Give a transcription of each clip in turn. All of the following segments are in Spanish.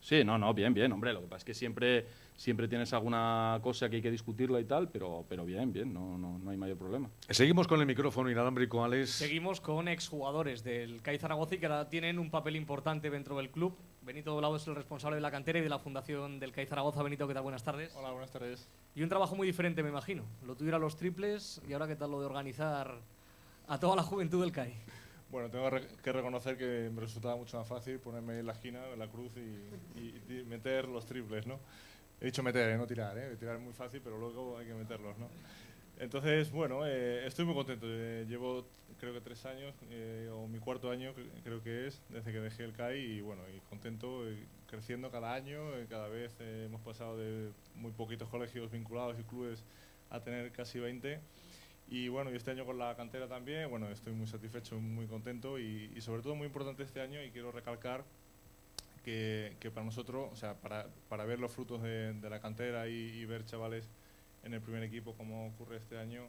Sí, no, bien, hombre. Lo que pasa es que siempre tienes alguna cosa que hay que discutirla y tal, pero bien, no hay mayor problema. Seguimos con el micrófono inalámbrico, Alex. Seguimos con exjugadores del CAI Zaragoza y que ahora tienen un papel importante dentro del club. Benito Doblado es el responsable de la cantera y de la fundación del CAI Zaragoza. Benito, ¿qué tal? Buenas tardes. Hola, buenas tardes. Y un trabajo muy diferente, me imagino. Lo tuyo era los triples y ahora ¿qué tal lo de organizar a toda la juventud del CAI? Bueno, tengo que reconocer que me resultaba mucho más fácil ponerme en la esquina, en la cruz y meter los triples, ¿no? He dicho meter, no tirar, ¿eh? Tirar es muy fácil, pero luego hay que meterlos, ¿no? Entonces, bueno, estoy muy contento. Llevo, creo que 3 años, o mi cuarto año, creo que es, desde que dejé el CAI, y bueno, y contento, creciendo cada año. Cada vez hemos pasado de muy poquitos colegios vinculados y clubes a tener casi 20. Y bueno, y este año con la cantera también, bueno, estoy muy satisfecho, muy contento y sobre todo muy importante este año, y quiero recalcar que para nosotros, o sea, para ver los frutos de la cantera y ver chavales en el primer equipo como ocurre este año,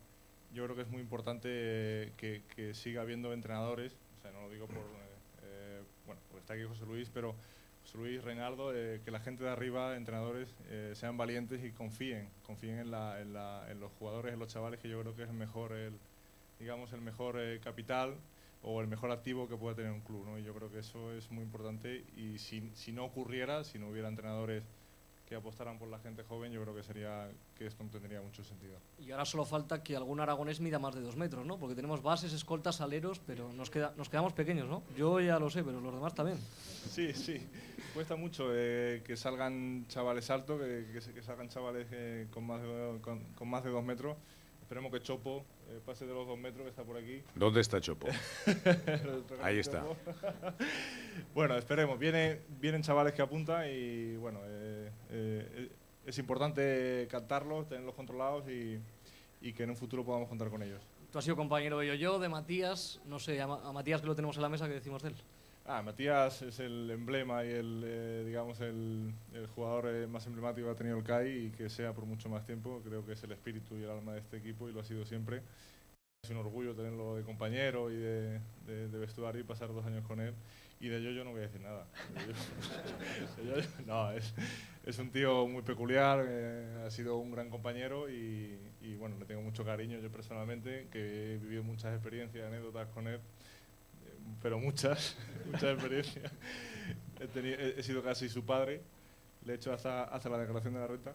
yo creo que es muy importante que siga habiendo entrenadores, o sea, no lo digo por, bueno, porque está aquí José Luis, pero José Luis, Reinaldo, que la gente de arriba, entrenadores, sean valientes y confíen en los jugadores, en los chavales, que yo creo que es el mejor capital o el mejor activo que pueda tener un club, ¿no? Y yo creo que eso es muy importante, y si no ocurriera, si no hubiera entrenadores que apostaran por la gente joven, yo creo que esto no tendría mucho sentido. Y ahora solo falta que algún aragonés mida más de 2 metros, ¿no? Porque tenemos bases, escoltas, aleros, pero nos quedamos pequeños, ¿no? Yo ya lo sé, pero los demás también. Sí, cuesta mucho que salgan chavales altos, que salgan chavales con más de 2 metros. Esperemos que Chopo pase de los 2 metros, que está por aquí. ¿Dónde está Chopo? Ahí está. Bueno, esperemos. Vienen chavales que apuntan y bueno, es importante captarlos, tenerlos controlados y que en un futuro podamos contar con ellos. Tú has sido compañero de Yo, de Matías, no sé, a Matías, que lo tenemos en la mesa, ¿qué decimos de él? Matías es el emblema y el jugador más emblemático que ha tenido el CAI, y que sea por mucho más tiempo. Creo que es el espíritu y el alma de este equipo, y lo ha sido siempre. Es un orgullo tenerlo de compañero y de vestuario, y pasar 2 años con él. Y de yo no voy a decir nada. No, es un tío muy peculiar, ha sido un gran compañero y bueno, le tengo mucho cariño yo personalmente, que he vivido muchas experiencias, anécdotas con él, pero muchas experiencias. He sido casi su padre, le he hecho hasta la declaración de la renta.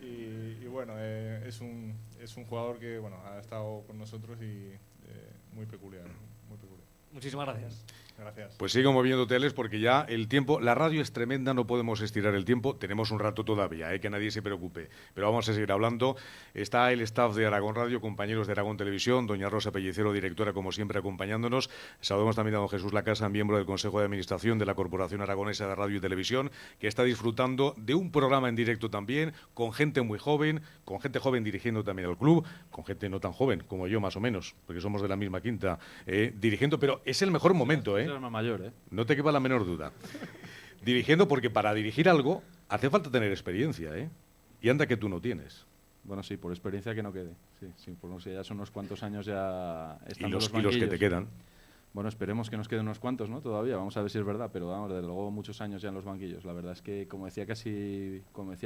Y bueno, es un jugador que bueno, ha estado con nosotros y muy peculiar, muy peculiar. Muchísimas gracias. Gracias. Pues sigo moviéndote, Alex, porque ya el tiempo, la radio es tremenda, no podemos estirar el tiempo, tenemos un rato todavía, que nadie se preocupe, pero vamos a seguir hablando. Está el staff de Aragón Radio, compañeros de Aragón Televisión, doña Rosa Pellicero, directora, como siempre, acompañándonos. Saludamos también a don Jesús Lacasa, miembro del Consejo de Administración de la Corporación Aragonesa de Radio y Televisión, que está disfrutando de un programa en directo también, con gente muy joven, con gente joven dirigiendo también el club, con gente no tan joven como yo, más o menos, porque somos de la misma quinta, dirigiendo, pero es el mejor momento, Es el más mayor, No te quepa la menor duda. Dirigiendo, porque para dirigir algo hace falta tener experiencia, Y anda que tú no tienes. Bueno, sí, por experiencia que no quede. Sí, por no sé, ya son unos cuantos años ya estando Y los banquillos. que te quedan. Bueno, esperemos que nos queden unos cuantos, ¿no? Todavía, vamos a ver si es verdad, pero vamos, desde luego muchos años ya en los banquillos. La verdad es que, como decía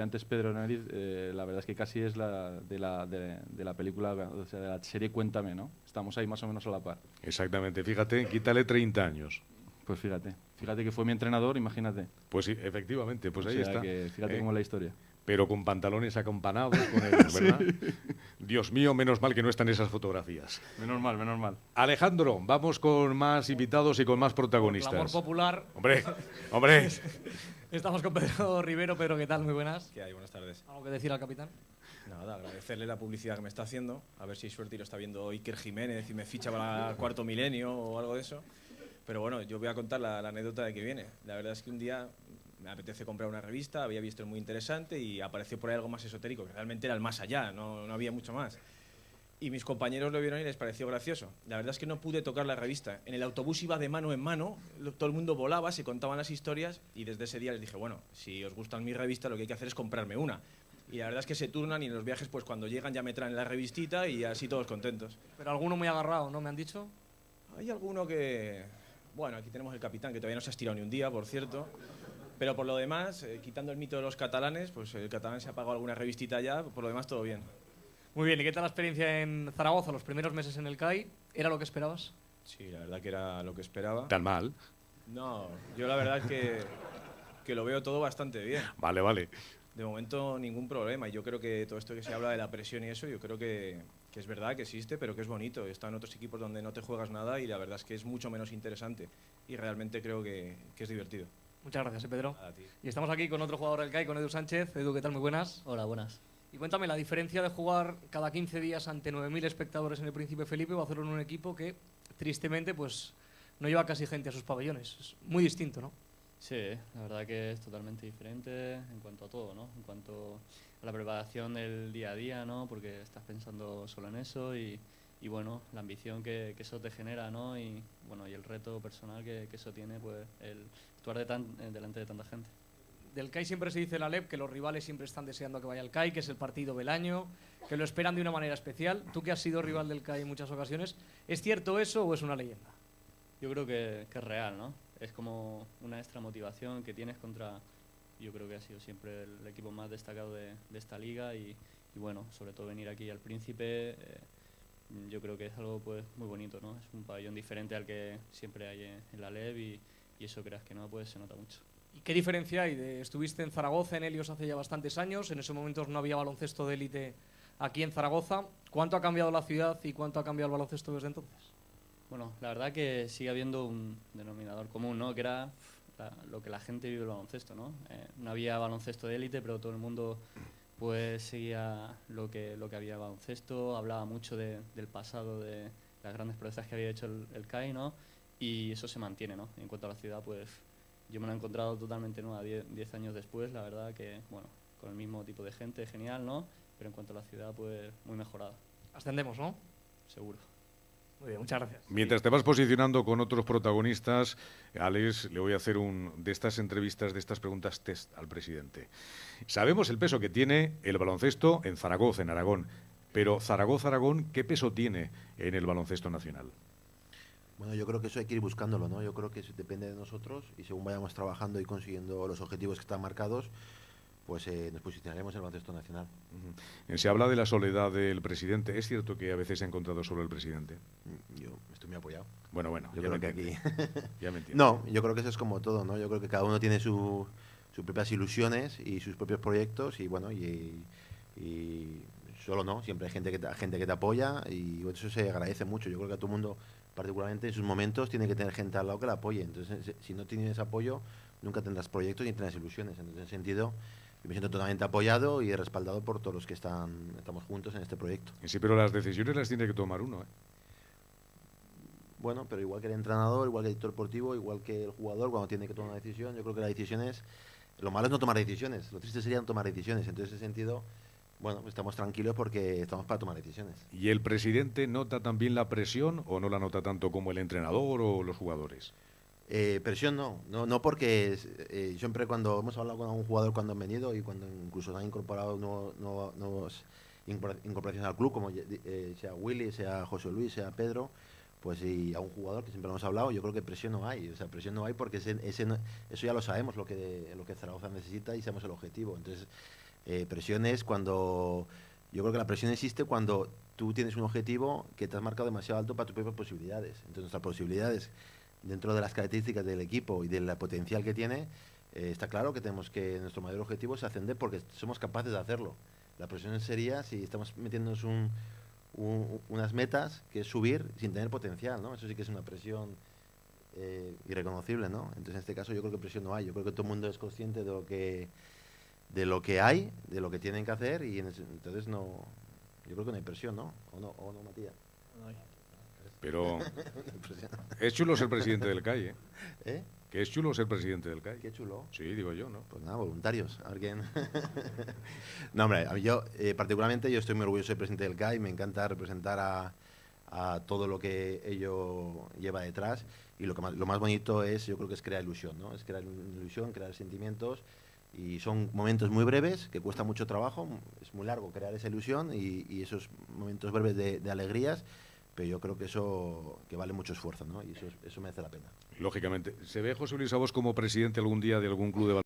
antes Pedro Nariz, la verdad es que casi es de la película, o sea, de la serie Cuéntame, ¿no? Estamos ahí más o menos a la par. Exactamente, fíjate, quítale 30 años. Pues fíjate que fue mi entrenador, imagínate. Pues sí, efectivamente, pues ahí está. Fíjate cómo es la historia. Pero con pantalones acompanados, con ellos, ¿verdad? Sí. Dios mío, menos mal que no están esas fotografías. Menos mal. Alejandro, vamos con más invitados y con más protagonistas. Por clamor popular. Hombre. Estamos con Pedro Rivero. Pedro, ¿qué tal? Muy buenas. ¿Qué hay? Buenas tardes. ¿Algo que decir al capitán? Nada, agradecerle la publicidad que me está haciendo. A ver si hay suerte y lo está viendo Iker Jiménez y me ficha para el cuarto milenio o algo de eso. Pero bueno, yo voy a contar la anécdota de que viene. La verdad es que un día me apetece comprar una revista, había visto muy interesante y apareció por ahí algo más esotérico, que realmente era el más allá, no había mucho más. Y mis compañeros lo vieron y les pareció gracioso. La verdad es que no pude tocar la revista. En el autobús iba de mano en mano, todo el mundo volaba, se contaban las historias y desde ese día les dije, bueno, si os gustan mis revistas lo que hay que hacer es comprarme una. Y la verdad es que se turnan y en los viajes pues cuando llegan ya me traen la revistita y así todos contentos. Pero alguno muy agarrado, ¿no me han dicho? Hay alguno que... Bueno, aquí tenemos el capitán, que todavía no se ha estirado ni un día, por cierto. Pero por lo demás, quitando el mito de los catalanes, pues el catalán se ha pagado alguna revistita ya, por lo demás todo bien. Muy bien, ¿y qué tal la experiencia en Zaragoza, los primeros meses en el CAI? ¿Era lo que esperabas? Sí, la verdad que era lo que esperaba. Tan mal. No, yo la verdad es que lo veo todo bastante bien. Vale, vale. De momento ningún problema. Y yo creo que todo esto que se habla de la presión y eso, yo creo que es verdad que existe, pero que es bonito. He estado en otros equipos donde no te juegas nada y la verdad es que es mucho menos interesante. Y realmente creo que es divertido. Muchas gracias, Pedro. A ti. Y estamos aquí con otro jugador del CAI, con Edu Sánchez. Edu, ¿qué tal? Muy buenas. Hola, buenas. Y cuéntame, la diferencia de jugar cada 15 días ante 9.000 espectadores en el Príncipe Felipe o hacerlo en un equipo que, tristemente, pues no lleva casi gente a sus pabellones. Es muy distinto, ¿no? Sí, la verdad que es totalmente diferente en cuanto a todo, ¿no? En cuanto a la preparación del día a día, ¿no? Porque estás pensando solo en eso y bueno, la ambición que eso te genera, ¿no? Y bueno, y el reto personal que eso tiene, pues el actuar delante de tanta gente. Del CAI siempre se dice en la LEP que los rivales siempre están deseando que vaya al CAI, que es el partido del año, que lo esperan de una manera especial. Tú que has sido rival del CAI en muchas ocasiones, ¿es cierto eso o es una leyenda? Yo creo que es real, ¿no? Es como una extra motivación que tienes contra, yo creo que ha sido siempre el equipo más destacado de esta liga y bueno, sobre todo venir aquí al Príncipe, yo creo que es algo pues muy bonito, ¿no? Es un pabellón diferente al que siempre hay en la LEB y eso, creas que no, pues se nota mucho. ¿Y qué diferencia hay? Estuviste en Zaragoza, en Helios, hace ya bastantes años. En esos momentos no había baloncesto de élite aquí en Zaragoza. ¿Cuánto ha cambiado la ciudad y cuánto ha cambiado el baloncesto desde entonces? Bueno, la verdad que sigue habiendo un denominador común, ¿no? Que era lo que la gente vive el baloncesto, ¿no? No había baloncesto de élite, pero todo el mundo pues seguía lo que había baloncesto, hablaba mucho del pasado, de las grandes proezas que había hecho el CAI, ¿no? Y eso se mantiene, ¿no? En cuanto a la ciudad, pues yo me lo he encontrado totalmente nueva 10 años después, la verdad que, bueno, con el mismo tipo de gente, genial, ¿no? Pero en cuanto a la ciudad, pues muy mejorada. Ascendemos, ¿no? Seguro. Muy bien, muchas gracias. Mientras te vas posicionando con otros protagonistas, Alex, le voy a hacer de estas entrevistas, de estas preguntas test al presidente. Sabemos el peso que tiene el baloncesto en Zaragoza, en Aragón, pero Zaragoza-Aragón, ¿qué peso tiene en el baloncesto nacional? Bueno, yo creo que eso hay que ir buscándolo, ¿no? Yo creo que eso depende de nosotros y según vayamos trabajando y consiguiendo los objetivos que están marcados, pues nos posicionaremos en el baloncesto nacional. Se habla de la soledad del presidente. ¿Es cierto que a veces se ha encontrado solo el presidente? Yo estoy muy apoyado. Bueno, Yo ya creo me que entiende. aquí... Ya me entiende. No, yo creo que eso es como todo, ¿no? Yo creo que cada uno tiene sus propias ilusiones y sus propios proyectos y bueno, y solo no, siempre hay gente que te apoya y eso se agradece mucho. Yo creo que a todo el mundo, particularmente en sus momentos, tiene que tener gente al lado que la apoye. Entonces, si no tienes apoyo, nunca tendrás proyectos ni tendrás ilusiones. Entonces, en ese sentido, yo me siento totalmente apoyado y respaldado por todos los que estamos juntos en este proyecto. Sí, pero las decisiones las tiene que tomar uno, ¿eh? Bueno, pero igual que el entrenador, igual que el director deportivo, igual que el jugador, cuando tiene que tomar una decisión, yo creo que las decisiones, lo malo es no tomar decisiones, lo triste sería no tomar decisiones. Entonces, en ese sentido, bueno, estamos tranquilos porque estamos para tomar decisiones. ¿Y el presidente nota también la presión o no la nota tanto como el entrenador o los jugadores? Presión no porque siempre cuando hemos hablado con algún jugador cuando han venido y cuando incluso han incorporado nuevos incorporaciones al club, como sea Willy, sea José Luis, sea Pedro, pues y a un jugador que siempre hemos hablado, yo creo que presión no hay, o sea, presión no hay porque eso ya lo sabemos, lo que Zaragoza necesita y sabemos el objetivo. Entonces, presión es cuando, yo creo que la presión existe cuando tú tienes un objetivo que te has marcado demasiado alto para tus propias posibilidades. Entonces, nuestras posibilidades dentro de las características del equipo y del potencial que tiene, está claro que tenemos que nuestro mayor objetivo es ascender porque somos capaces de hacerlo. La presión sería si estamos metiéndonos unas metas que es subir sin tener potencial, ¿no? Eso sí que es una presión irreconocible, ¿no? Entonces en este caso yo creo que presión no hay. Yo creo que todo el mundo es consciente de lo que hay, de lo que tienen que hacer y entonces no, yo creo que no hay presión, ¿no? ¿O no, Matías? No hay. Pero es chulo ser presidente del CAI, ¿eh? ¿Eh? Que es chulo ser presidente del CAI. Qué chulo. Sí, digo yo, ¿no? Pues nada, voluntarios. A ver quién. No, hombre, yo particularmente yo estoy muy orgulloso de ser presidente del CAI. Me encanta representar a todo lo que ello lleva detrás. Y lo más bonito es, yo creo que es crear ilusión, ¿no? Es crear ilusión, crear sentimientos. Y son momentos muy breves, que cuesta mucho trabajo. Es muy largo crear esa ilusión y esos momentos breves de alegrías. Pero yo creo que eso que vale mucho esfuerzo, ¿no? Y eso merece la pena. Lógicamente. ¿Se ve José Luis Abos como presidente algún día de algún club de baloncesto?